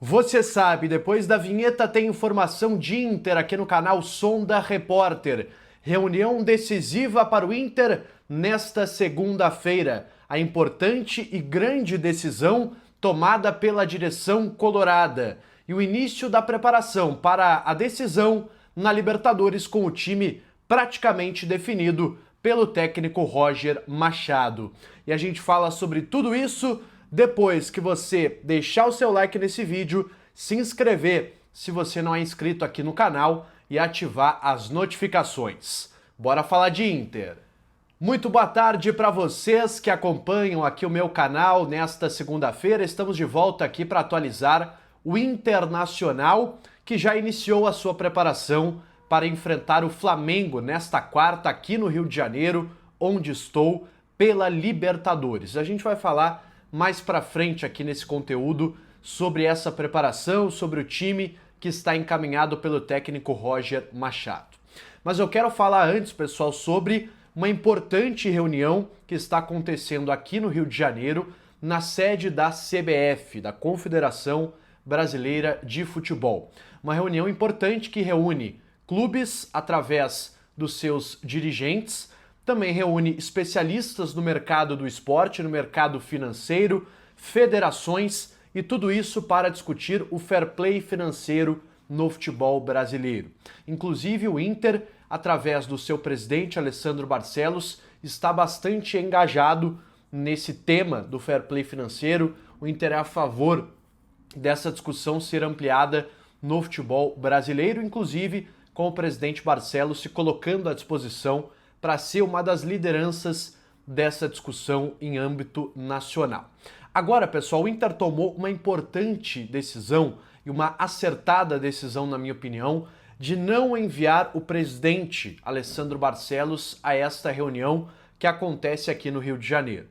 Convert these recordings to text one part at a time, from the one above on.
Você sabe, depois da vinheta tem informação de Inter aqui no canal Sonda Repórter. Reunião decisiva para o Inter nesta segunda-feira. A importante e grande decisão tomada pela direção colorada. E o início da preparação para a decisão na Libertadores com o time praticamente definido pelo técnico Roger Machado. E a gente fala sobre tudo isso depois que você deixar o seu like nesse vídeo, se inscrever se você não é inscrito aqui no canal e ativar as notificações. Bora falar de Inter! Muito boa tarde para vocês que acompanham aqui o meu canal nesta segunda-feira. Estamos de volta aqui para atualizar o Internacional, que já iniciou a sua preparação para enfrentar o Flamengo nesta quarta aqui no Rio de Janeiro, onde estou, pela Libertadores. A gente vai falar mais para frente aqui nesse conteúdo sobre essa preparação, sobre o time que está encaminhado pelo técnico Roger Machado. Mas eu quero falar antes, pessoal, sobre uma importante reunião que está acontecendo aqui no Rio de Janeiro, na sede da CBF, da Confederação Brasileira de Futebol. Uma reunião importante que reúne clubes através dos seus dirigentes, também reúne especialistas no mercado do esporte, no mercado financeiro, federações e tudo isso para discutir o fair play financeiro no futebol brasileiro. Inclusive o Inter, através do seu presidente Alessandro Barcelos, está bastante engajado nesse tema do fair play financeiro. O Inter é a favor dessa discussão ser ampliada no futebol brasileiro, inclusive com o presidente Barcelos se colocando à disposição para ser uma das lideranças dessa discussão em âmbito nacional. Agora, pessoal, o Inter tomou uma importante decisão e uma acertada decisão, na minha opinião, de não enviar o presidente Alessandro Barcelos a esta reunião que acontece aqui no Rio de Janeiro.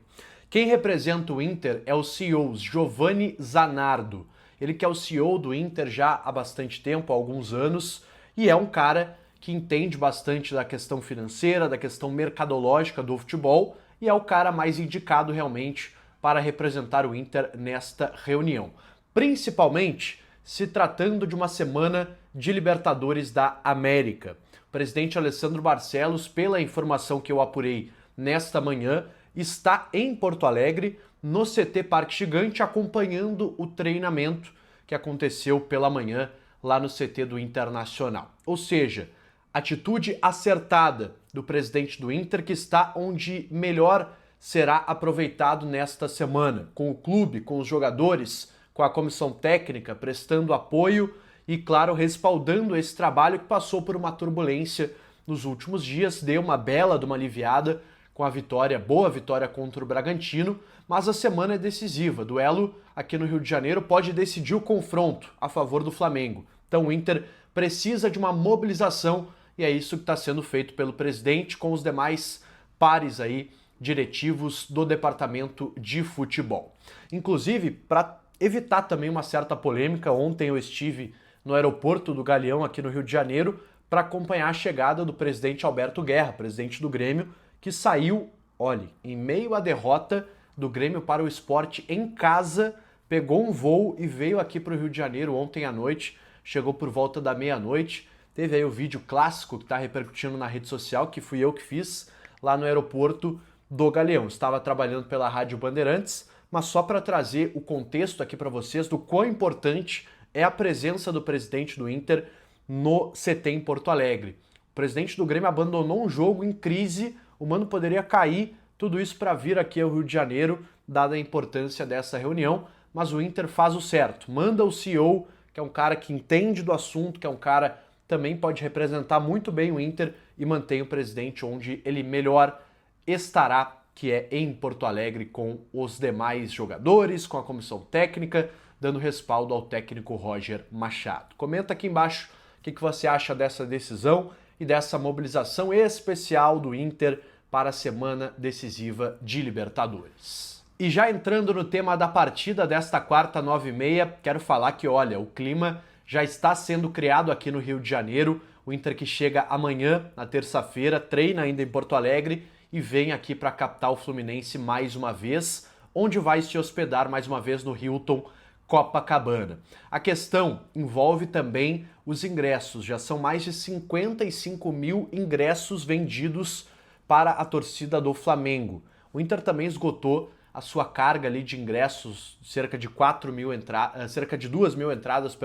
Quem representa o Inter é o CEO Giovanni Zanardo. Ele que é o CEO do Inter já há bastante tempo, há alguns anos, e é um cara que entende bastante da questão financeira, da questão mercadológica do futebol, e é o cara mais indicado realmente para representar o Inter nesta reunião. Principalmente se tratando de uma semana de Libertadores da América. O presidente Alessandro Barcelos, pela informação que eu apurei nesta manhã, está em Porto Alegre, no CT Parque Gigante, acompanhando o treinamento que aconteceu pela manhã lá no CT do Internacional. Ou seja, atitude acertada do presidente do Inter, que está onde melhor será aproveitado nesta semana, com o clube, com os jogadores, com a comissão técnica, prestando apoio e, claro, respaldando esse trabalho que passou por uma turbulência nos últimos dias, deu uma bela de uma aliviada com a vitória, boa vitória contra o Bragantino, mas a semana é decisiva. Duelo aqui no Rio de Janeiro pode decidir o confronto a favor do Flamengo. Então o Inter precisa de uma mobilização e é isso que está sendo feito pelo presidente com os demais pares aí diretivos do departamento de futebol. Inclusive, para evitar também uma certa polêmica, ontem eu estive no aeroporto do Galeão aqui no Rio de Janeiro para acompanhar a chegada do presidente Alberto Guerra, presidente do Grêmio, que saiu, olhe, em meio à derrota do Grêmio para o Sport em casa, pegou um voo e veio aqui para o Rio de Janeiro ontem à noite, chegou por volta da meia-noite, teve aí o vídeo clássico que está repercutindo na rede social, que fui eu que fiz lá no aeroporto do Galeão. Estava trabalhando pela Rádio Bandeirantes, mas só para trazer o contexto aqui para vocês do quão importante é a presença do presidente do Inter no CT em Porto Alegre. O presidente do Grêmio abandonou um jogo em crise, o Mano poderia cair, tudo isso para vir aqui ao Rio de Janeiro, dada a importância dessa reunião, mas o Inter faz o certo, manda o CEO, que é um cara que entende do assunto, que é um cara que também pode representar muito bem o Inter e mantém o presidente onde ele melhor estará, que é em Porto Alegre com os demais jogadores, com a comissão técnica, dando respaldo ao técnico Roger Machado. Comenta aqui embaixo o que você acha dessa decisão e dessa mobilização especial do Inter para a semana decisiva de Libertadores. E já entrando no tema da partida desta quarta, 9h30, quero falar que, olha, o clima já está sendo criado aqui no Rio de Janeiro. O Inter que chega amanhã, na terça-feira, treina ainda em Porto Alegre e vem aqui para a capital fluminense mais uma vez, onde vai se hospedar mais uma vez no Hilton Copacabana. A questão envolve também os ingressos. Já são mais de 55 mil ingressos vendidos para a torcida do Flamengo. O Inter também esgotou a sua carga ali de ingressos, cerca de 2 mil entradas,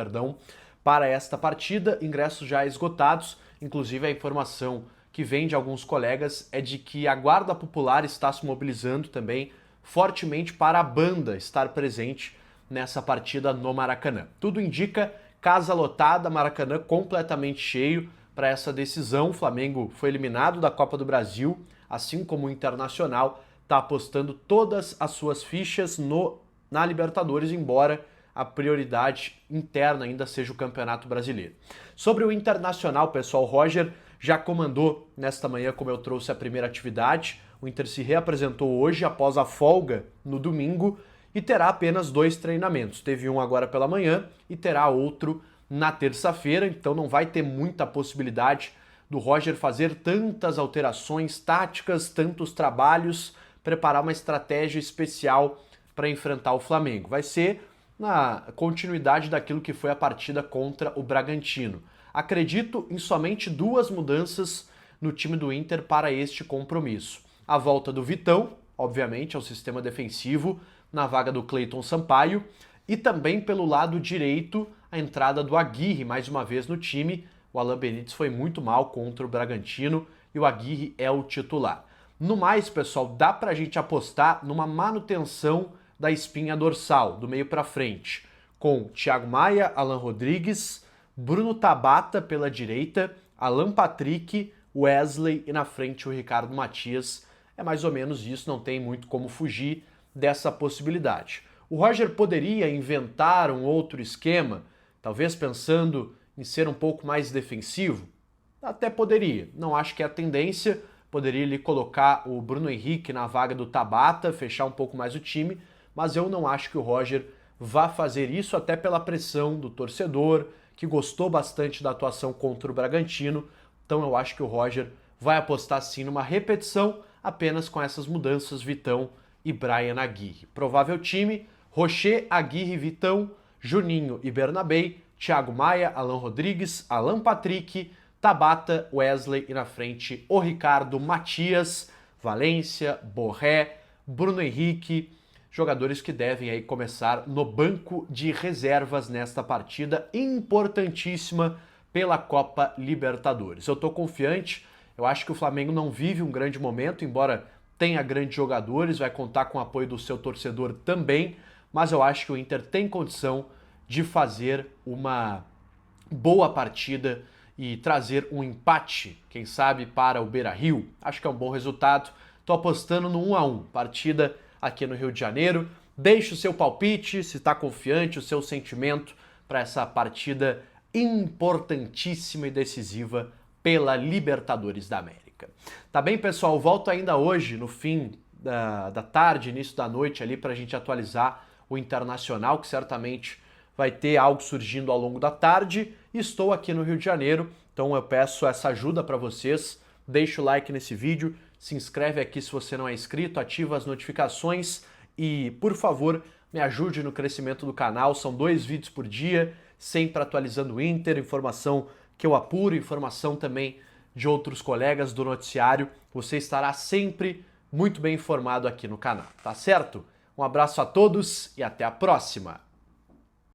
para esta partida, ingressos já esgotados. Inclusive a informação que vem de alguns colegas é de que a Guarda Popular está se mobilizando também fortemente para a banda estar presente nessa partida no Maracanã. Tudo indica casa lotada, Maracanã completamente cheio para essa decisão. O Flamengo foi eliminado da Copa do Brasil, assim como o Internacional está apostando todas as suas fichas na Libertadores, embora a prioridade interna ainda seja o Campeonato Brasileiro. Sobre o Internacional, pessoal, o Roger já comandou nesta manhã, como eu trouxe a primeira atividade. O Inter se reapresentou hoje após a folga no domingo e terá apenas 2 treinamentos. Teve um agora pela manhã e terá outro na terça-feira, então não vai ter muita possibilidade do Roger fazer tantas alterações táticas, tantos trabalhos, preparar uma estratégia especial para enfrentar o Flamengo. Vai ser na continuidade daquilo que foi a partida contra o Bragantino. Acredito em somente 2 mudanças no time do Inter para este compromisso. A volta do Vitão, obviamente, ao sistema defensivo, na vaga do Cleiton Sampaio, e também pelo lado direito, a entrada do Aguirre, mais uma vez no time. O Alan Benítez foi muito mal contra o Bragantino e o Aguirre é o titular. No mais, pessoal, dá pra gente apostar numa manutenção da espinha dorsal, do meio para frente, com Thiago Maia, Alan Rodrigues, Bruno Tabata pela direita, Alan Patrick, Wesley e na frente o Ricardo Matias. É mais ou menos isso, não tem muito como fugir dessa possibilidade. O Roger poderia inventar um outro esquema, talvez pensando em ser um pouco mais defensivo? Até poderia, não acho que é a tendência. Poderia ele colocar o Bruno Henrique na vaga do Tabata, fechar um pouco mais o time, mas eu não acho que o Roger vá fazer isso, até pela pressão do torcedor, que gostou bastante da atuação contra o Bragantino. Então eu acho que o Roger vai apostar sim numa repetição, apenas com essas mudanças, Vitão e Brian Aguirre. Provável time: Rocher, Aguirre, Vitão, Juninho e Bernabei, Thiago Maia, Alan Rodrigues, Alan Patrick, Tabata, Wesley e na frente o Ricardo Matias, Valência, Borré, Bruno Henrique, jogadores que devem aí começar no banco de reservas nesta partida importantíssima pela Copa Libertadores. Eu estou confiante, eu acho que o Flamengo não vive um grande momento, embora tenha grandes jogadores, vai contar com o apoio do seu torcedor também, mas eu acho que o Inter tem condição de fazer uma boa partida e trazer um empate, quem sabe, para o Beira-Rio. Acho que é um bom resultado. Estou apostando no 1-1, partida aqui no Rio de Janeiro. Deixe o seu palpite, se está confiante, o seu sentimento para essa partida importantíssima e decisiva pela Libertadores da América. Tá bem, pessoal? Volto ainda hoje, no fim da tarde, início da noite, ali para a gente atualizar o Internacional, que certamente vai ter algo surgindo ao longo da tarde. Estou aqui no Rio de Janeiro, então eu peço essa ajuda para vocês. Deixa o like nesse vídeo, se inscreve aqui se você não é inscrito, ativa as notificações e, por favor, me ajude no crescimento do canal. São 2 vídeos por dia, sempre atualizando o Inter, informação que eu apuro, informação também de outros colegas do noticiário. Você estará sempre muito bem informado aqui no canal, tá certo? Um abraço a todos e até a próxima!